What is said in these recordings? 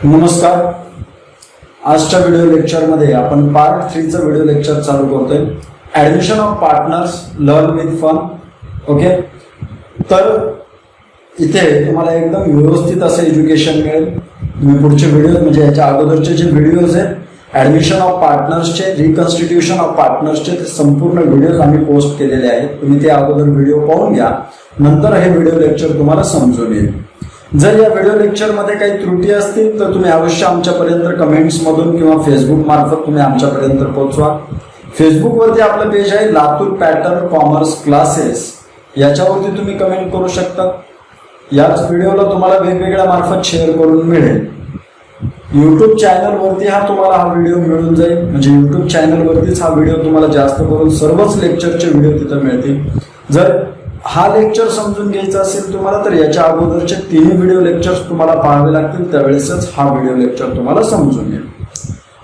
नमस्कार. आजच्या व्हिडिओ लेक्चरमध्ये आपण पार्ट 3 चं व्हिडिओ लेक्चर चालू करतोय. Admission of partners learn with fun. Okay, तर इथे तुम्हाला एकदम व्यवस्थित असं एज्युकेशन मिळेल. तुम्ही पुढचे व्हिडिओ म्हणजे याच्या अगोदरचे जे व्हिडिओज आहेत ऍडमिशन ऑफ पार्टनर्सचे, रिकन्स्टिट्यूशन ऑफ पार्टनर्सचे, ते संपूर्ण व्हिडिओज आम्ही पोस्ट केलेले आहेत. तुम्ही ते अगोदर व्हिडिओ पाहून घ्या, नंतर हे व्हिडिओ लेक्चर तुम्हाला समजून येईल. जर या व्हिडिओ लेक्चरमध्ये काही त्रुटी असतील तर तुम्ही अवश्य आमच्यापर्यंत कमेंट्समधून किंवा फेसबुक मार्फत तुम्ही आमच्यापर्यंत पोहोचवा. फेसबुकवरती आपलं पेज आहे लातूर पॅटर्न कॉमर्स क्लासेस, याच्यावरती तुम्ही कमेंट करू शकता. याच व्हिडिओला तुम्हाला वेगवेगळ्या मार्फत शेअर करून मिळेल. युट्यूब चॅनलवरती तुम्हाला हा व्हिडिओ मिळून जाईल. म्हणजे युट्यूब चॅनलवरतीच हा व्हिडिओ तुम्हाला जास्त करून सर्वच लेक्चरचे व्हिडिओ तिथं मिळतील. जर हा लेक्चर समजून घ्यायचा असेल तुम्हाला तर याच्या अगोदरचे 3 व्हिडिओ लेक्चर्स तुम्हाला पाहावे लागतील, त्यावेळेसच हा व्हिडिओ लेक्चर तुम्हाला समजून येईल.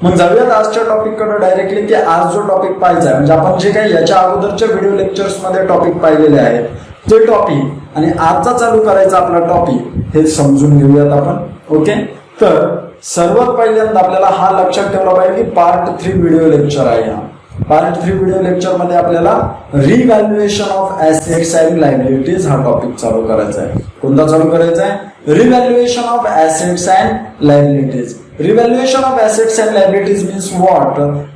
मग जाऊयात आजच्या टॉपिककडे डायरेक्टली, की आज जो टॉपिक पाहायचा आहे म्हणजे आपण जे काही याच्या अगोदरच्या व्हिडिओ लेक्चर्स मध्ये टॉपिक पाहिलेले आहेत ते टॉपिक आणि आजचा चालू करायचा आपला टॉपिक हे समजून घेऊयात आपण. ओके, तर सर्वात पहिल्यांदा आपल्याला हा लक्षात ठेवला पाहिजे की पार्ट 3 व्हिडिओ लेक्चर आहे. हा पार्ट 3 व्हिडिओ लेक्चर मध्ये आपल्याला revaluation of assets and liabilities हा टॉपिक चालू करायचा आहे. कोणता चालू करायचा आहे? Revaluation of assets and liabilities. Revaluation of assets and liabilities means what?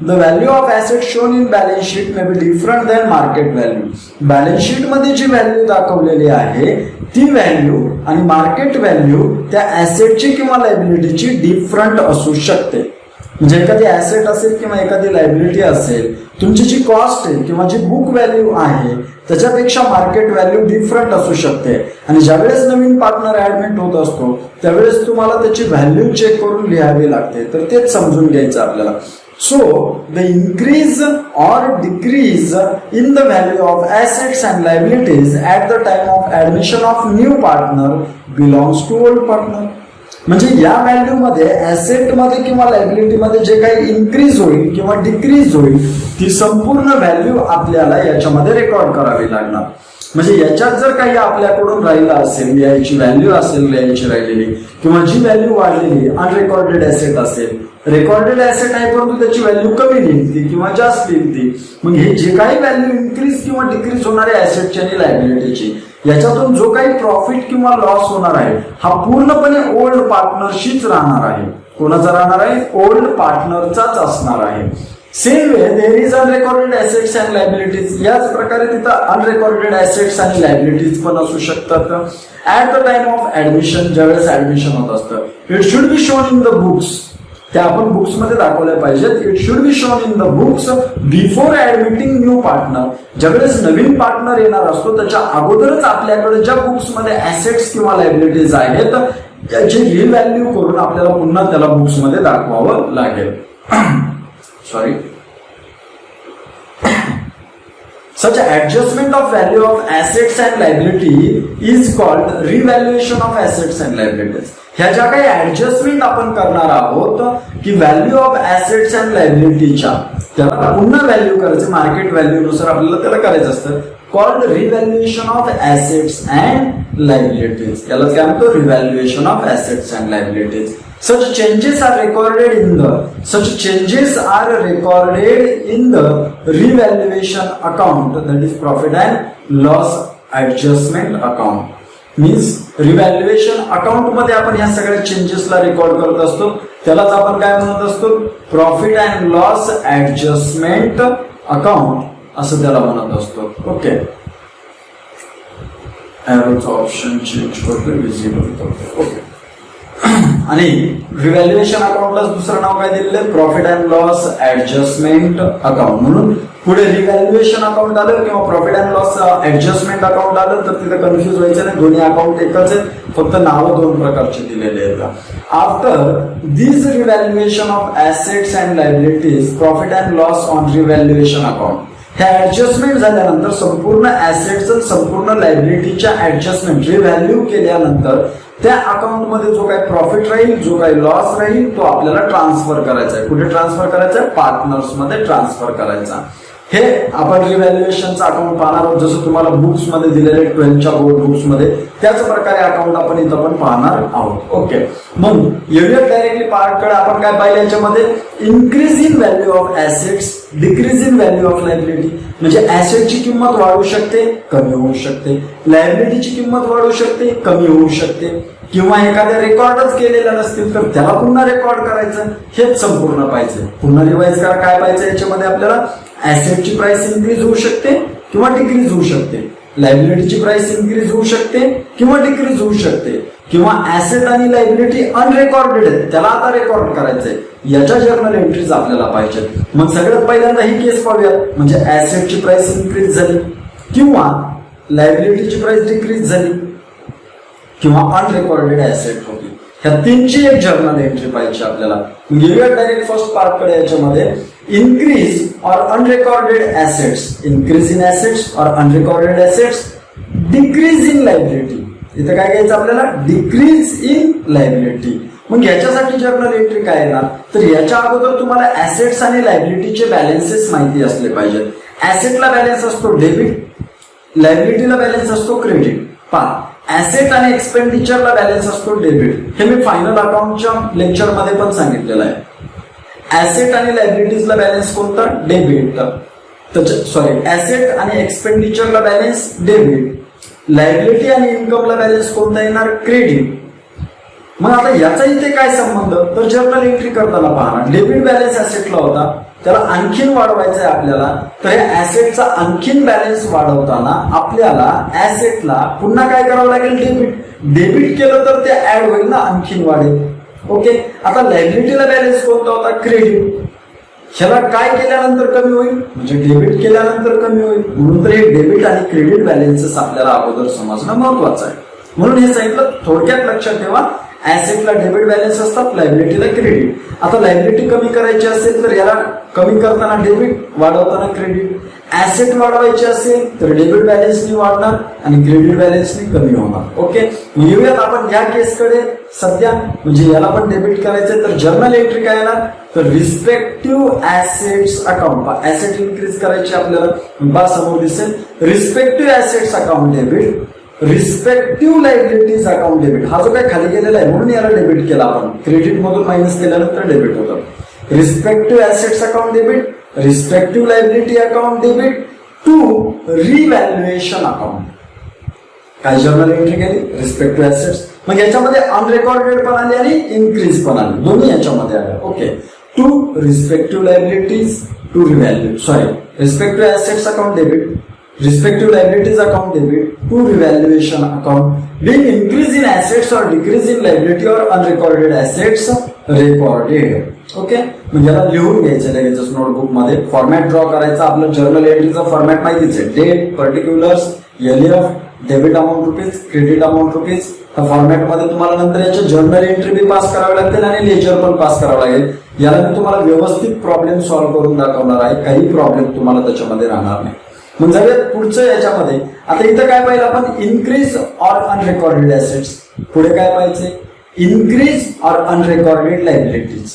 The value of assets shown in balance sheet may be different than market value. Balance sheet मध्ये जी value दाखवलेली आहे ती व्हॅल्यू आणि मार्केट व्हॅल्यू त्या ऍसेटची किंवा लायबिलिटीची different असू शकते. म्हणजे एखादी ऍसेट असेल किंवा एखादी लायबिलिटी असेल, तुमची जी कॉस्ट आहे किंवा जी बुक व्हॅल्यू आहे त्याच्यापेक्षा मार्केट व्हॅल्यू डिफरंट असू शकते. आणि ज्यावेळेस नवीन पार्टनर ऍडमिट होत असतो त्यावेळेस तुम्हाला त्याची व्हॅल्यू चेक करून लिहावी लागते. तर तेच समजून घ्यायचं आपल्याला. So the increase or decrease in the value of assets and liabilities at the time of admission of new partner belongs to old partner. म्हणजे या व्हॅल्यू मध्ये ऍसेट मध्ये किंवा लायबिलिटी मध्ये जे काही इन्क्रीज होईल किंवा डिक्रीज होईल ती संपूर्ण व्हॅल्यू आपल्याला याच्यामध्ये रेकॉर्ड करावी लागणार. म्हणजे याच्यात जर काही आपल्याकडून राहिलं असेल, याची व्हॅल्यू असेल याची राहिलेली किंवा जी व्हॅल्यू वाढलेली अनरेकॉर्डेड ऍसेट असेल, रेकॉर्डेड ऍसेट आहे परंतु त्याची व्हॅल्यू कमी लिहिली किंवा जास्त लिहिली, मग हे जे काही व्हॅल्यू इन्क्रीज किंवा डिक्रीज होणारे ऍसेटची आणि लायबिलिटीची, याच्यातून जो काही प्रॉफिट किंवा लॉस होणार आहे हा पूर्णपणे ओल्ड पार्टनरशीच राहणार आहे. कोणाचा राहणार आहे? ओल्ड पार्टनरचाच असणार आहे. Same way there is unrecorded assets and liabilities. याच प्रकारे तिथं अनरेकॉर्डेड ऍसेट्स आणि लायबिलिटीज पण असू शकतात. At the time of admission, ज्यावेळेस ऍडमिशन होत असतं, it should be shown in the books. त्या आपण बुक्स मध्ये दाखवल्या पाहिजेत. It should be shown in the books before admitting new partner. ज्यावेळेस नवीन पार्टनर येणार असतो त्याच्या अगोदरच आपल्याकडे ज्या बुक्स मध्ये ऍसेट्स किंवा लायबिलिटीज आहेत त्याची रिव्हॅल्यू करून आपल्याला पुन्हा त्याला बुक्स मध्ये दाखवावं लागेल. Sorry. Such adjustment of value of assets and liability is called revaluation of assets and liabilities. ह्या ज्या काही ऍडजस्टमेंट आपण करणार आहोत की व्हॅल्यू ऑफ ऍसेट्स अँड लायबिलिटीच्या, त्याला पुन्हा व्हॅल्यू करायचं मार्केट व्हॅल्यू नुसार आपल्याला त्याला करायचं असतं. Called revaluation of assets and liabilities. याला काय म्हणतो? Revaluation of assets and liabilities. Such changes are recorded in the revaluation account, that is profit and loss adjustment account. Means revaluation account मध्ये आपण ह्या सगळ्या चेंजेसला रेकॉर्ड करत असतो. त्यालाच आपण काय म्हणत असतो? Profit and loss adjustment account असं त्याला म्हणत असतो. ओके, एरोचं ऑप्शन चेंज करतो, विजिबल करतो. ओके, आणि रिव्हॅल्युएशन अकाउंटलाच दुसरं नाव काय दिलेलं आहे? Profit and loss adjustment account. म्हणून पुढे रिव्हॅल्युएशन अकाउंट आलं किंवा profit and loss adjustment account आलं तर तिथे कन्फ्युज व्हायचं नाही. दोन्ही अकाउंट एकच आहेत, फक्त नावं 2 प्रकारचे दिलेले आहेत. After this revaluation of assets and liabilities, profit and loss on revaluation account, ह्या ऍडजस्टमेंट झाल्यानंतर संपूर्ण ऍसेट्स संपूर्ण लायबिलिटीच्या ऍडजस्टमेंट रिव्हॅल्यू केल्यानंतर त्या अकाउंट मध्ये जो काही प्रॉफिट राहील, जो काही लॉस राहील तो आपल्याला ट्रान्सफर करायचा आहे. कुठे ट्रान्सफर करायचा आहे? पार्टनर्स मध्ये ट्रान्सफर करायचा. हे आपण रिव्हॅल्युएशनचं अकाउंट पाहणार आहोत, जसं तुम्हाला बुक्स मध्ये दिलेले 12च्या बोर्ड बुक्स मध्ये त्याच प्रकारे अकाउंट आपण इथं पण पाहणार आहोत. ओके, मग येऊयात डायरेक्टली पार्टकडे. आपण काय पाहिलं याच्यामध्ये increase in value of assets, decrease in value of liability. म्हणजे ऍसेटची किंमत वाढू शकते, कमी होऊ शकते, लायबिलिटीची किंमत वाढू शकते, कमी होऊ शकते, किंवा एखाद्या रेकॉर्डच केलेल्या नसतील तर त्याला पुन्हा रेकॉर्ड करायचं, हेच संपूर्ण पाहिजे. पुन्हा रिवाइज करा काय पाहिजे याच्यामध्ये आपल्याला. ऍसेटची प्राइस इन्क्रीज होऊ शकते किंवा डिक्रीज होऊ शकते, लायबिलिटीची प्राइस इन्क्रीज होऊ शकते किंवा डिक्रीज होऊ शकते, किंवा ऍसेट आणि लायबिलिटी अनरेकॉर्डेड आहेत त्याला आता रेकॉर्ड करायचंय, याच्या जर्नल एंट्रीज आपल्याला पाहिजे. मग सगळ्यात पहिल्यांदा ही केस पाहूयात. म्हणजे ऍसेटची प्राइस इन्क्रीज झाली किंवा लायबिलिटीची प्राइस डिक्रीज झाली किंवा अनरेकॉर्डेड ऍसेट होती, ह्या तीनची एक जर्नल एंट्री पाहिजे आपल्याला. घेऊया डायरेक्ट फर्स्ट पार्ट कडे. याच्यामध्ये इन्क्रीज और अनरेकॉर्डेड ऍसेट्स, इन्क्रीज इन ऍसेट्स और अनरेकॉर्डेड ऍसेट्स, डिक्रीज इन लायबिलिटी. इथं काय घ्यायचं आपल्याला, डिक्रीज इन लायबिलिटी. मग याच्यासाठी जर्नल एंट्री काय येणार, तर याच्या अगोदर तुम्हाला ऍसेट्स आणि लायबिलिटीचे बॅलन्सेस माहिती असले पाहिजेत. ऍसेटला बॅलन्स असतो डेबिट, लायबिलिटीला बॅलन्स असतो क्रेडिट. पहा, ऍसेट आणि एक्सपेंडिचरला बॅलन्स असतो डेबिट. हे मी फायनल अकाउंटच्या लेक्चर मध्ये पण सांगितलेलं आहे. ऍसेट आणि लायबिलिटीजला बॅलन्स कोणता, डेबिट. सॉरी, ऍसेट आणि एक्सपेंडिचरला बॅलन्स डेबिट, लायबिलिटी आणि इन्कमला बॅलन्स कोणता येणार, क्रेडिट. मग आता याचा इथे काय संबंध, तर जर्नल एंट्री करताना पहा, डेबिट बॅलन्स ऍसेटला होता, त्याला आणखीन वाढवायचं आहे आपल्याला. तर या ऍसेटचा आणखीन बॅलन्स वाढवताना आपल्याला ऍसेटला पुन्हा काय करावं लागेल, डेबिट केलं तर ते ऍड होईल ना, आणखीन वाढेल. ओके, आता लायबिलिटीला बॅलन्स कोणता होता, क्रेडिट. ह्याला काय केल्यानंतर कमी होईल, म्हणजे डेबिट केल्यानंतर कमी होईल. म्हणून तर हे डेबिट आणि क्रेडिट बॅलन्सेस आपल्याला अगोदर समजणं महत्वाचं आहे. म्हणून हे सांगितलं, थोडक्यात लक्षात ठेवा. ऍसेटला डेबिट बॅलन्स असतात, लायबिलिटीला क्रेडिट. आता लायबिलिटी कमी करायची असेल तर याला कमी करताना डेबिट, वाढवताना क्रेडिट. ऍसेट वाढवायची असेल तर डेबिट बॅलन्सनी वाढणार आणि क्रेडिट बॅलन्सनी कमी होणार. ओके, येऊयात आपण या केसकडे सध्या. म्हणजे याला पण डेबिट करायचंय तर जर्नल एंट्री काय येणार, तर respective assets account. Asset increase करायची आपल्याला, बा समोर दिसेल respective assets account debit, respective liabilities account debit. हा जो काय खाली गेलेला आहे म्हणून याला डेबिट केला आपण, क्रेडिट मधून मायनस केल्यानंतर डेबिट होतं. Respective assets account debit, respective liability account debit to revaluation account. काय जर्नल एंट्री केली, रिस्पेक्टिव्ह ऍसेट्स. मग याच्यामध्ये अनरेकॉर्डेड पण आली आणि इन्क्रीज पण आली, दोन्ही याच्यामध्ये आल्या. Okay, to respective liabilities to respective assets account debit, respective liabilities account debit to revaluation account being increase in assets or decrease in liability or unrecorded assets recorded. Okay, म्हणजे याला लिहून घ्यायचं लगेच नोटबुक मध्ये. फॉर्मॅट ड्रॉ करायचा. आपलं journal एंट्रीचा format माहितीच आहे, date, particulars, LF, debit amount rupees, credit amount rupees. त्या फॉर्मॅट मध्ये तुम्हाला नंतर याचे जर्नल एंट्री बी पास करावे लागतील आणि लेजर पण पास करावं लागेल. याला मी तुम्हाला व्यवस्थित प्रॉब्लेम सॉल्व्ह करून दाखवणार आहे, काही प्रॉब्लेम तुम्हाला त्याच्यामध्ये राहणार नाही. मग जाऊयात पुढचं याच्यामध्ये. आता इथं काय पाहिलं आपण, इन्क्रीज ऑर अनरेकॉर्डेड ऍसेट्स. पुढे काय पाहिजे, इन्क्रीज ऑर अनरेकॉर्डेड लायबिलिटीज.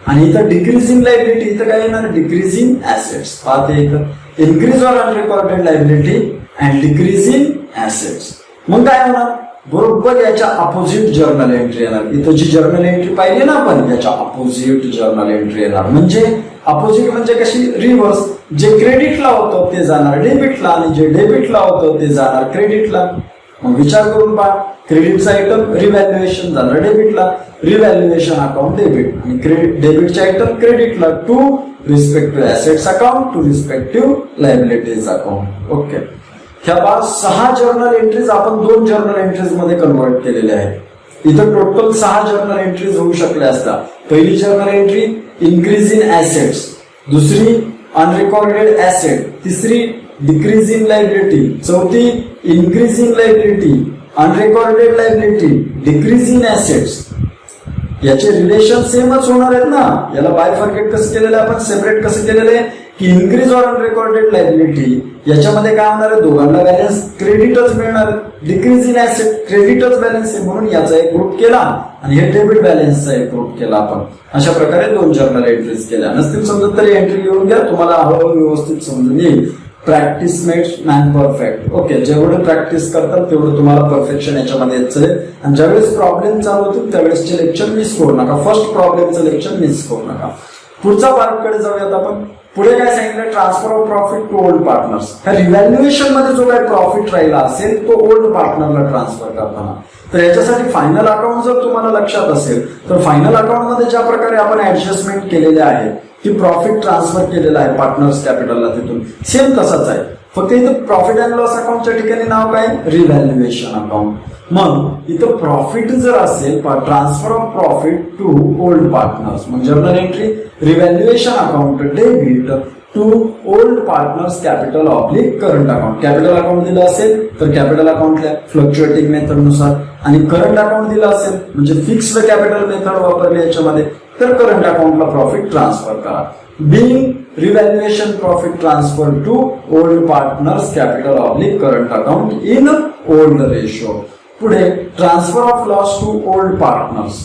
आणि इथं डिक्रीज इन लायबिलिटी, इथं काय येणार, डिक्रीज इन ऍसेट्स. पाहते इथं increase or unrecorded liability and decrease in assets. मग काय होणार, बरोबर याच्या अपोजिट जर्नल एंट्री येणार. इथं जी जर्नल एंट्री पाहिली ना आपण, याच्या अपोजिट जर्नल एंट्री येणार. म्हणजे अपोजिट म्हणजे कशी, रिव्हर्स. जे क्रेडिटला होतं ते जाणार डेबिटला आणि जे डेबिटला होतं ते जाणार क्रेडिटला. मग विचार करून पहा, क्रेडिटचा आयटम रिव्हॅल्युएशन जाणार डेबिटला, रिव्हॅल्युएशन अकाउंट डेबिट, आणि डेबिटचा आयटम क्रेडिटला. To respective assets account to respective liabilities account. Okay, ह्या 6 जर्नल एंट्रीज आपण 2 जर्नल एंट्रीज मध्ये कन्वर्ट केलेल्या आहेत. इथं टोटल 6 जर्नल एंट्रीज होऊ शकल्या असतात. पहिली journal entry increase in assets, दुसरी अनरेकॉर्डेड ऍसेट, तिसरी डिक्रीज इन लायबिलिटी, चौथी increase in liability, unrecorded liability, decrease in assets. याचे रिलेशन सेमच होणार आहेत ना. याला बायफर्केट कसं केलेलं आहे आपण, सेपरेट कसं केलेलं आहे, की इन्क्रीज ऑर अनरेकॉर्डेड लायबिलिटी याच्यामध्ये काय होणार आहे, दोघांना बॅलन्स क्रेडिटच मिळणार, डिक्रीज इन ऍसेट क्रेडिटच बॅलन्स आहे म्हणून याचा एक ग्रुप केला आणि हे डेबिट बॅलन्सचा एक ग्रुप केला आपण. अशा प्रकारे 2 जर्नल एंट्रीज केल्या. नसतील समजत तरी एंट्री लिहून घ्या, तुम्हाला हळूहळू व्यवस्थित समजून येईल. Practice makes man perfect. Okay, जेवढं प्रॅक्टिस करतात तेवढं तुम्हाला परफेक्शन याच्यामध्ये येत चालेल. आणि ज्यावेळेस प्रॉब्लेम चालू होतील त्यावेळेसचे लेक्चर मिस करू नका, फर्स्ट प्रॉब्लेमचं लेक्चर मिस करू नका. पुढच्या पार्टकडे जाऊयात आपण. पुढे काय सांगितलं, transfer of profit to old partners. ह्या रिव्हॅल्युएशन मध्ये जो काही प्रॉफिट राहिला असेल तो ओल्ड पार्टनरला ट्रान्सफर करताना. तर याच्यासाठी फायनल अकाउंट जर तुम्हाला लक्षात असेल तर फायनल अकाउंट मध्ये ज्या प्रकारे आपण ऍडजस्टमेंट केलेले आहे की प्रॉफिट ट्रान्सफर केलेलं आहे पार्टनर्स कॅपिटलला, तिथून सेम तसाच आहे. फक्त इथं प्रॉफिट अँड लॉस अकाउंटच्या ठिकाणी नाव काय, रिव्हॅल्युएशन अकाउंट. मग इथं प्रॉफिट जर असेल, transfer of profit to old partners, मग journal entry revaluation account debit to old partners capital oblique current account. Capital account दिलं असेल तर कॅपिटल अकाउंटला फ्लक्च्युएटिंग मेथड नुसार, आणि करंट अकाउंट दिलं असेल म्हणजे फिक्स्ड कॅपिटल मेथड वापरली याच्यामध्ये तर करंट अकाउंटला प्रॉफिट ट्रान्सफर करा. Being revaluation profit transfer to old partners capital oblique current account in old ratio. पुढे transfer of loss to old partners.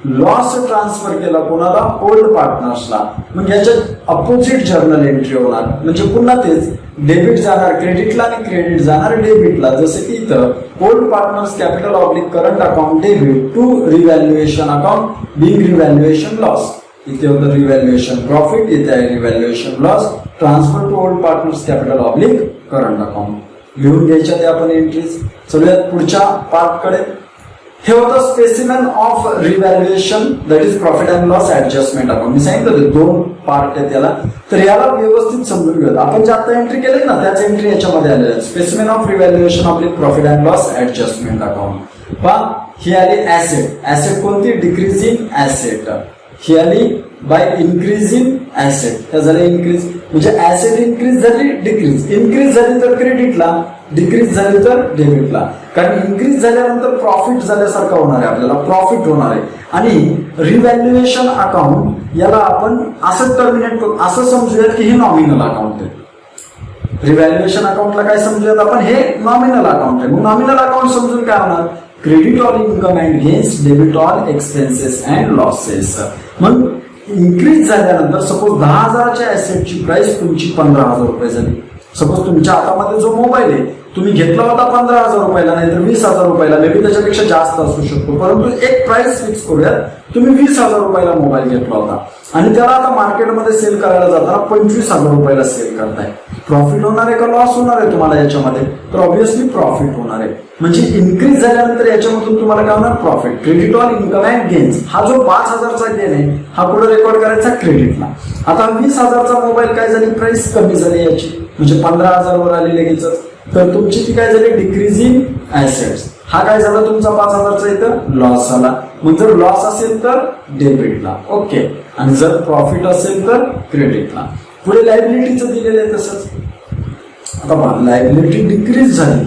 Loss transfer केला कोणाला, ओल्ड पार्टनर्सला. मग याच्यात अपोजिट जर्नल एंट्री होणार, म्हणजे पुन्हा तेच डेबिट जाणार क्रेडिटला आणि क्रेडिट जाणार डेबिटला. जसं की इथं old partners capital oblique current account debit to revaluation account being revaluation loss. इथे होतं रिव्हॅल्युएशन प्रॉफिट, इथे आहे revaluation loss. Transfer to old partners capital oblique current account. लिहून घ्यायच्या ते आपण एंट्रीज. चलूयात पुढच्या पार्टकडे. हे होतं specimen of revaluation that is profit and loss adjustment account. मी सांगितलं 2 पार्ट आहेत त्याला, तर याला व्यवस्थित समजून घेऊयात. आपण जे आता एंट्री केले ना त्याच एंट्री याच्यामध्ये आलेल्या आहेत. Specimen of revaluation of profit and loss adjustment account. पहा ही आली ऍसेट. ऍसेट कोणती, डिक्रीजिंग ऍसेट. ही आली बाय इन्क्रीजिंग ऍसेट. त्या झाले इन्क्रीज, म्हणजे ऍसेट इन्क्रीज झाली, डिक्रीज. इन्क्रीज झाली तर क्रेडिटला, डिक्रीज झाली तर डेबिटला. कारण इन्क्रीज झाल्यानंतर प्रॉफिट झाल्यासारखं होणार आहे, आपल्याला प्रॉफिट होणार आहे. आणि रिव्हॅल्युएशन अकाउंट याला आपण असं टर्मिनेट करू, असं समजूयात की हे नॉमिनल अकाउंट आहे. रिव्हॅल्युएशन अकाउंटला काय समजूयात आपण, हे नॉमिनल अकाउंट आहे. मग नॉमिनल अकाउंट समजून काय होणार, credit all income and gains, debit all expenses and losses. मग इन्क्रीज झाल्यानंतर सपोज 10,000च्या ऍसेटची प्राइस तुमची 15,000 रुपये झाली. सपोज तुमच्या हातामध्ये जो मोबाईल आहे तुम्ही घेतला होता 15,000 रुपयाला, नाही तर 20,000 रुपयाला, मे बी त्याच्यापेक्षा जास्त असू शकतो, परंतु एक प्राइस फिक्स करूयात. तुम्ही 20,000 रुपयाला मोबाईल घेतला होता आणि त्याला आता मार्केटमध्ये सेल करायला जाताना 25,000 रुपयाला सेल करताय. प्रॉफिट होणार आहे का लॉस होणार आहे तुम्हाला याच्यामध्ये, तर ऑब्व्हियसली प्रॉफिट होणार आहे. म्हणजे इन्क्रीज झाल्यानंतर याच्यामधून तुम्हाला काय होणार, profit. Credit all income and gains. हा जो 5,000चा गेन आहे हा पुढे रेकॉर्ड करायचा क्रेडिटला. आता 20,000चा मोबाईल काय झाली, प्राइस कमी झाली याची, म्हणजे 15,000 वर आली लगेच, तर तुमची ती काय झाली, डिक्रीजिंग ऍसेट्स. हा काय झाला तुमचा 5,000चा इथं लॉस झाला. मग जर लॉस असेल तर डेबिटला, ओके, आणि जर प्रॉफिट असेल तर क्रेडिटला. पुढे लायबिलिटीचं दिलेलं आहे तसंच. आता लायबिलिटी डिक्रीज झाली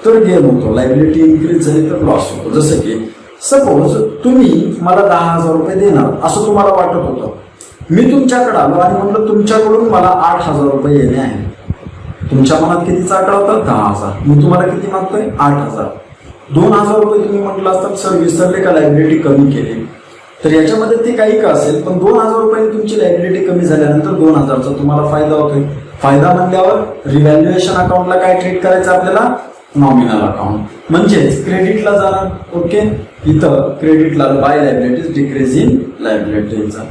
तर गेन होतो, लायबिलिटी इन्क्रीज झाली तर लॉस होतो. जसं की सपोज तुम्ही मला 10,000 रुपये देणार असं तुम्हाला वाटत होतं. मी तुमच्याकडे आलो आणि म्हटलं तुमच्याकडून मला 8,000 रुपये येणे आहे. तुमच्या मनात कितीचा आकडा होता, 10,000. मी तुम्हाला किती मागतोय, 8,000. 2,000 रुपये तुम्ही म्हटलं असतात सर विसरले का, लायबिलिटी कमी केली. तर याच्यामध्ये ती काही का असेल, पण 2,000 रुपये तुमची लायबिलिटी कमी झाल्यानंतर 2,000चा तुम्हाला फायदा होतोय. फायदा म्हणल्यावर रिव्हॅल्युएशन अकाउंटला काय ट्रीट करायचं आपल्याला, नॉमिनल अकाउंट. म्हणजेच क्रेडिटला जाणार. ओके, इथं क्रेडिटला बाय लायबिलिटीज, डिक्रीज इन लायबिलिटीचा.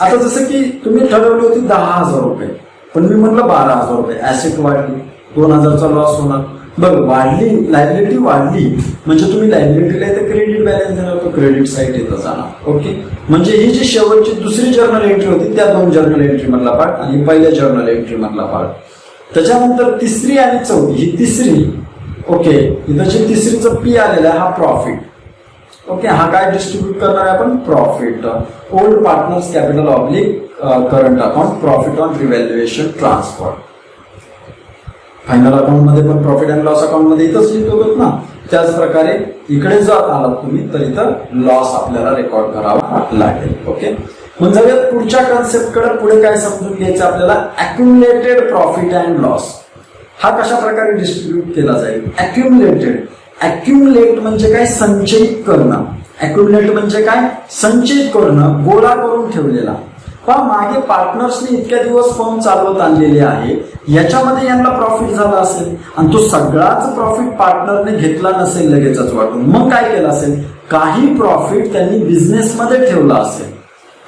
आता जसं की तुम्ही ठरवली होती 10,000 रुपये, पण मी म्हटलं 12,000 रुपये. ऍसेट वाढली, 2,000चा लॉस होणार. बघ वाढली, लायबिलिटी वाढली म्हणजे तुम्ही लायबिलिटीला इथं क्रेडिट बॅलन्स देणार, तो क्रेडिट साईड इथं जाणार. ओके, म्हणजे ही जी शेवटची दुसरी जर्नल एंट्री होती त्या 2 जर्नल एंट्री मधला पार्ट आणि पहिल्या जर्नल एंट्री मधला पार्ट. त्याच्यानंतर तिसरी आणि चौथी, ही तिसरी. ओके, इथं जे तिसरीचं पी आलेला आहे हा प्रॉफिट. ओके, हा काय डिस्ट्रीब्यूट करणार आहे आपण, profit. Old partners capital oblique current account, profit on revaluation transfer. Final account मध्ये पण प्रॉफिट अँड लॉस अकाउंट मध्ये इथंच लिहितो ना, त्याच प्रकारे इकडे जर आलात तुम्ही तर इथं लॉस आपल्याला रेकॉर्ड करावा लागेल. ओके, मग जाऊयात पुढच्या कन्सेप्टकडे. पुढे काय समजून घ्यायचं आपल्याला, अक्युमुलेटेड प्रॉफिट अँड लॉस हा कशा प्रकारे डिस्ट्रीब्यूट केला जाईल. अक्युमुलेट म्हणजे काय, संचयित करणं. अक्युमुलेट म्हणजे काय, संचयित करणं, गोळा करून ठेवलेला. पण मागे पार्टनर्सने इतक्या दिवस फर्म चालवत आणलेली आहे, याच्यामध्ये यांना प्रॉफिट झाला असेल आणि तो सगळाच प्रॉफिट पार्टनरने घेतला नसेल लगेचच वाटून. मग काय केलं असेल, काही प्रॉफिट त्यांनी बिझनेसमध्ये ठेवला असेल.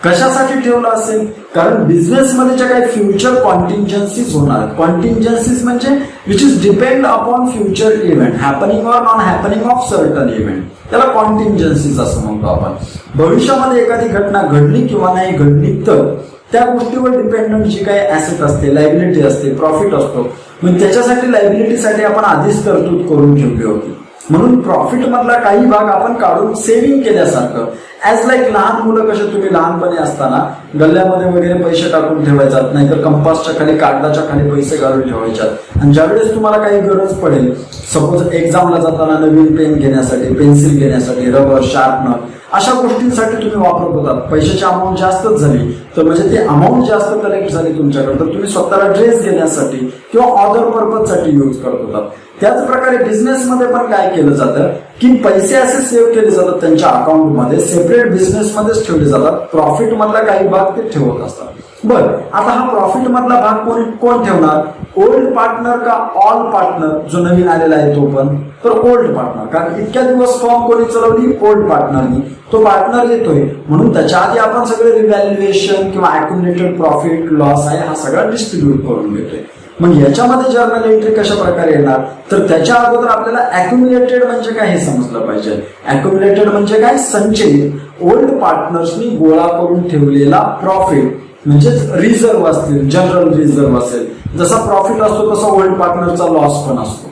कशासाठी ठेवला असेल, कारण बिझनेसमध्ये ज्या काही फ्युचर कॉन्टिंजन्सीज होणार. कॉन्टिंजन्सीज म्हणजे which is depend upon future event, happening or non happening of certain event, त्याला कॉन्टिंजन्सीज असं म्हणतो आपण. भविष्यामध्ये एखादी घटना घडली किंवा नाही घडली तर त्या गोष्टीवर डिपेंडंट जी काही ऍसेट असते, लायबिलिटी असते, प्रॉफिट असतो, मग त्याच्यासाठी लायबिलिटीसाठी आपण आधीच तरतूद करून ठेवली होती. म्हणून प्रॉफिट मधला काही भाग आपण काढून सेव्हिंग केल्यासारखं. ऍज लाईक लहान मुलं कसे तुम्ही लहानपणी असताना गल्ल्यामध्ये वगैरे पैसे टाकून ठेवायचात, नाहीतर कंपासच्या खाली, कागदाच्या खाली पैसे घालून ठेवायच्यात. आणि ज्यावेळेस तुम्हाला काही गरज पडेल, सपोज एक्झामला जाताना नवीन पेन घेण्यासाठी, पेन्सिल घेण्यासाठी, रबर, शार्पनर, अशा गोष्टींसाठी तुम्ही वापरत होतात. पैशाची अमाऊंट जास्तच झाली तर म्हणजे ती अमाऊंट जास्त कलेक्ट झाली तुमच्याकडे, तर तुम्ही स्वतःला ड्रेस घेण्यासाठी किंवा अदर पर्पजसाठी यूज करत होतात. त्याच प्रकारे बिझनेसमध्ये पण काय केलं जातं की पैसे असे सेव्ह केले जातात त्यांच्या अकाउंटमध्ये, सेपरेट बिझनेसमध्येच ठेवले जातात. प्रॉफिट मधला काही भाग ते ठेवत असतात. बर, आता हा प्रॉफिट मधला भाग कोण ठेवणार, ओल्ड पार्टनर का ऑल पार्टनर, जो नवीन आलेला आहे तो पण, तर ओल्ड पार्टनर. कारण इतक्या दिवस फॉर्म कोणी चालवली, ओल्ड पार्टनरनी. तो पार्टनर येतोय म्हणून त्याच्या आधी आपण सगळे रिव्हॅल्युएशन किंवा अक्युमुलेटेड प्रॉफिट लॉस आहे हा सगळा डिस्ट्रीब्यूट करून घेतोय. मग याच्यामध्ये जर्नल एंट्री कशा प्रकारे येणार, तर त्याच्या अगोदर आपल्याला अक्युमुलेटेड म्हणजे काय हे समजलं पाहिजे. अक्युमुलेटेड म्हणजे काय, संचयित, ओल्ड पार्टनर्सनी गोळा करून ठेवलेला प्रॉफिट, म्हणजेच रिझर्व्ह असतील, जनरल रिझर्व्ह असेल. जसा प्रॉफिट असतो तसा ओल्ड पार्टनरचा लॉस पण असतो.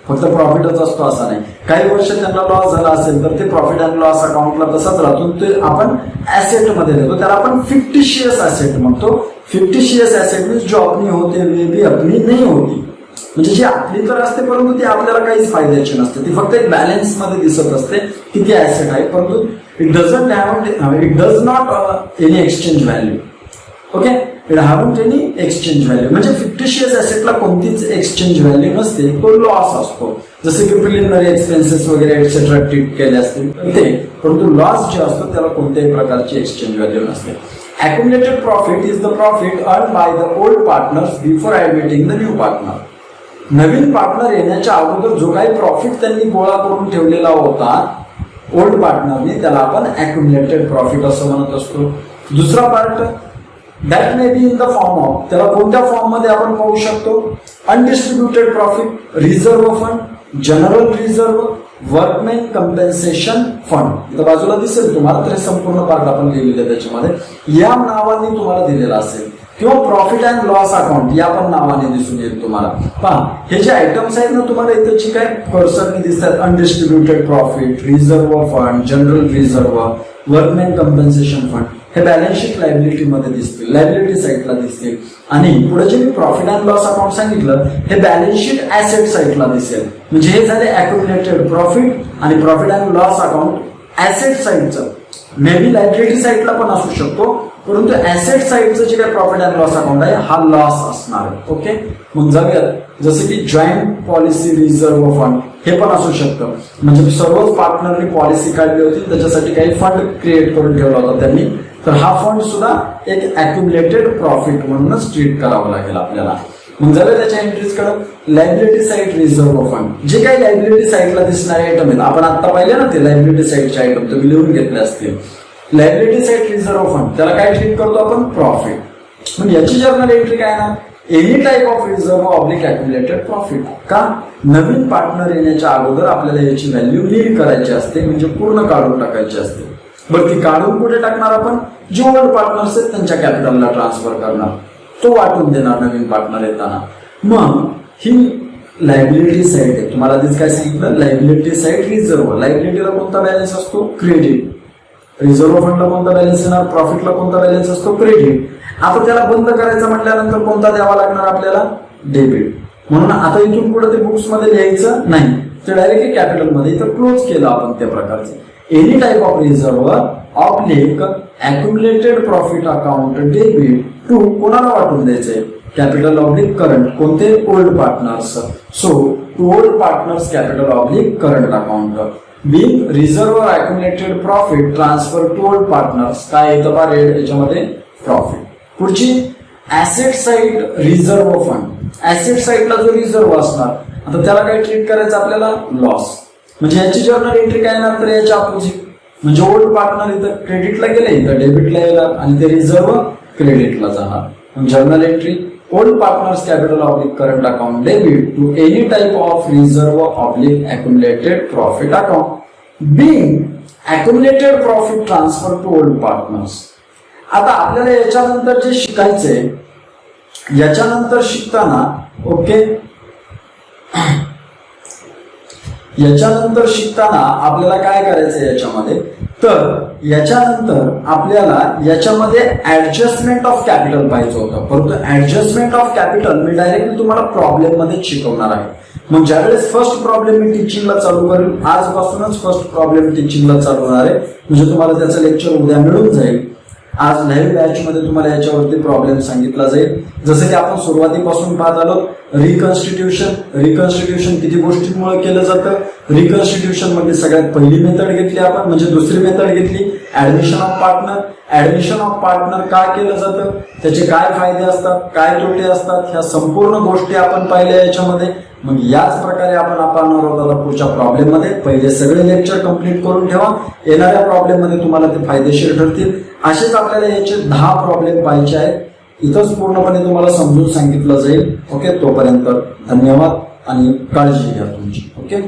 फक्त प्रॉफिटच असतो असा नाही. काही वर्ष त्यांना लॉस झाला असेल तर ते प्रॉफिट अँड लॉस अकाउंटला तसाच राहतो, ते आपण ऍसेट मध्ये देतो. त्याला आपण फिक्टिशियस ऍसेट म्हणतो. फिक्टिशियस ऍसेट मीन्स जो अपनी होते वे भी अपनी नाही होती, म्हणजे जी आपली तर असते परंतु ती आपल्याला काहीच फायद्याची नसते. ती फक्त एक बॅलन्स मध्ये दिसत असते की ती ऍसेट आहे, परंतु it does not any exchange value. Okay, it haven't any exchange value, म्हणजे फिक्टिशियस ऍसेटला कोणतीच एक्सचेंज व्हॅल्यू नसते, तो लॉस असतो. जसे की प्रिलिमिनरी एक्सपेन्सेस वगैरे एक्सेट्रा ट्रीट केले असतील ते, परंतु लॉस जे असतो त्याला कोणत्याही प्रकारची एक्सचेंज व्हॅल्यू नसते. Accumulated profit is the profit earned by the old partners before admitting the new partner. Naveen partner येण्याच्या अगोदर जो काही प्रॉफिट त्यांनी गोळा करून ठेवलेला होता ओल्ड पार्टनरने, त्याला आपण अक्युमुलेटेड प्रॉफिट असं म्हणत असतो. दुसरा part, that may be in the form of, त्याला कोणत्या फॉर्म मध्ये आपण पाहू शकतो, undistributed profit, reserve fund, general reserve, workmen compensation fund. इथं बाजूला दिसेल तुम्हाला, तर हे संपूर्ण पार्ट आपण लिहिलेलं आहे त्याच्यामध्ये, या नावाने तुम्हाला दिलेला असेल, किंवा प्रॉफिट अँड लॉस अकाउंट या पण नावाने दिसून येईल तुम्हाला. पहा, हे जे आयटम्स आहेत ना तुम्हाला इथं काय कर्सरने दिसतात, undistributed profit, reserve fund, general reserve, workmen compensation fund, हे बॅलन्स शीट लायबिलिटी मध्ये दिसतील, लायबिलिटी साईडला दिसतील. आणि पुढे जे मी प्रॉफिट अँड लॉस अकाउंट सांगितलं हे बॅलन्स शीट ऍसेट साईडला दिसेल. म्हणजे हे झाले अक्युमुलेटेड प्रॉफिट आणि profit and loss account asset साईडचं. मे बी लायबिलिटी साईडला पण असू शकतो, परंतु ऍसेट साईडचं जे काही प्रॉफिट अँड लॉस अकाउंट आहे हा लॉस असणार आहे. ओके, मग जाऊयात. जसं की जॉईंट पॉलिसी रिझर्व्ह फंड हे पण असू शकतं, म्हणजे सर्वच पार्टनरनी पॉलिसी काढली होती त्याच्यासाठी काही फंड क्रिएट करून ठेवला होता त्यांनी, तर हा फंड सुद्धा एक अक्युमुलेटेड प्रॉफिट म्हणूनच ट्रीट करावं लागेल आपल्याला. मग झालं त्याच्या एंट्रीज कडे. लायबिलिटी साईड रिझर्व्ह फंड, जे काही लायबिलिटी साईडला दिसणारे आयटम आहेत, आपण आता पाहिले ना ते लायबिलिटी साईडचे आयटम, तुम्ही लिहून घेतले असतील. लायबिलिटी साईड रिझर्व्ह फंड त्याला काय ट्रीट करतो आपण, प्रॉफिट. म्हणजे याची जर्नल एंट्री काय ना, any type of reserve oblique accumulated profit. का, नवीन पार्टनर येण्याच्या अगोदर आपल्याला याची व्हॅल्यू नील करायची असते, म्हणजे पूर्ण काढून टाकायची असते. बरं, ती काढून कुठे टाकणार आपण, जे ओल्ड पार्टनर्स आहेत त्यांच्या कॅपिटलला ट्रान्सफर करणार, तो वाटून देणार नवीन पार्टनर येताना. मग ही लायबिलिटी साईड आहे, तुम्हाला आधीच काय सांगितलं, लायबिलिटी साईड रिझर्व्ह. लायबिलिटीला कोणता बॅलन्स असतो, क्रेडिट. रिझर्व्ह फंडला कोणता बॅलन्स येणार, प्रॉफिटला कोणता बॅलन्स असतो, क्रेडिट. आता त्याला बंद करायचं म्हटल्यानंतर कोणता द्यावा लागणार आपल्याला, डेबिट. म्हणून आता इथून पुढे ते बुक्स मध्ये लिहायचं नाही, ते डायरेक्टली कॅपिटल मध्ये इथं क्लोज केलं आपण त्या प्रकारचं. Any type of reserve oblique accumulated profit account debit to कोणाला वाटून द्यायचंय, कॅपिटल ऑब्लिक करंट, कोणते old partners. So to old partners capital oblique current account. Being reserve accumulated profit transfer to old partners. काय येतं बा रेड याच्यामध्ये, profit. पुढची asset side reserve fund. Asset साइडला जो रिझर्व्ह असणार, आता त्याला काय ट्रीट करायचं आपल्याला, लॉस. म्हणजे याची जर्नल एंट्री काय येणार, तर याच्या अपोजिट. म्हणजे ओल्ड पार्टनर इथं क्रेडिटला गेले, इथं डेबिटला येणार आणि ते रिझर्व्ह क्रेडिटला जाणार. Journal entry old partners capital oblique current account debit to any type of reserve oblique accumulated profit account. Being accumulated profit transfer to old partners. आता आपल्याला याच्यानंतर जे शिकायचंय, याच्यानंतर शिकताना ओके, याच्यानंतर शिकताना आपल्याला काय करायचंय याच्यामध्ये, तर याच्यानंतर आपल्याला याच्यामध्ये ऍडजस्टमेंट ऑफ कॅपिटल पाहिजे होतं, परंतु adjustment of capital me directly तुम्हाला प्रॉब्लेम मध्ये शिकवणार आहे. मग ज्यावेळेस फर्स्ट प्रॉब्लेम मी टीचिंगला चालू करेल, आजपासूनच फर्स्ट प्रॉब्लेम टीचिंगला चालू होणार आहे. म्हणजे तुम्हाला त्याचं लेक्चर उद्या मिळून जाईल. आज लाईव्ह बॅच मध्ये तुम्हाला याच्यावरती प्रॉब्लेम सांगितला जाईल. जसं की आपण सुरुवातीपासून पाहत आलो, रिकन्स्टिट्यूशन. रिकन्स्टिट्यूशन किती गोष्टींमुळे केलं जातं. रिकन्स्टिट्यूशन मध्ये सगळ्यात पहिली मेथड घेतली आपण, म्हणजे दुसरी मेथड घेतली admission of partner. Admission of partner का केलं जातं, त्याचे काय फायदे असतात, काय तोटे असतात, ह्या संपूर्ण गोष्टी आपण पाहिल्या याच्यामध्ये. मग याच प्रकारे आपण पाहणार आहोत आता पुढच्या प्रॉब्लेम मध्ये. पहिले सगळे लेक्चर कंप्लीट करून ठेवा, येणाऱ्या प्रॉब्लेम मध्ये तुम्हाला ते फायदेशीर ठरतील. असेच आपल्याला याचे 10 प्रॉब्लेम पाहिजे आहेत. इथंच पूर्णपणे तुम्हाला समजून सांगितलं जाईल. ओके, तोपर्यंत धन्यवाद आणि काळजी घ्या तुमची. ओके.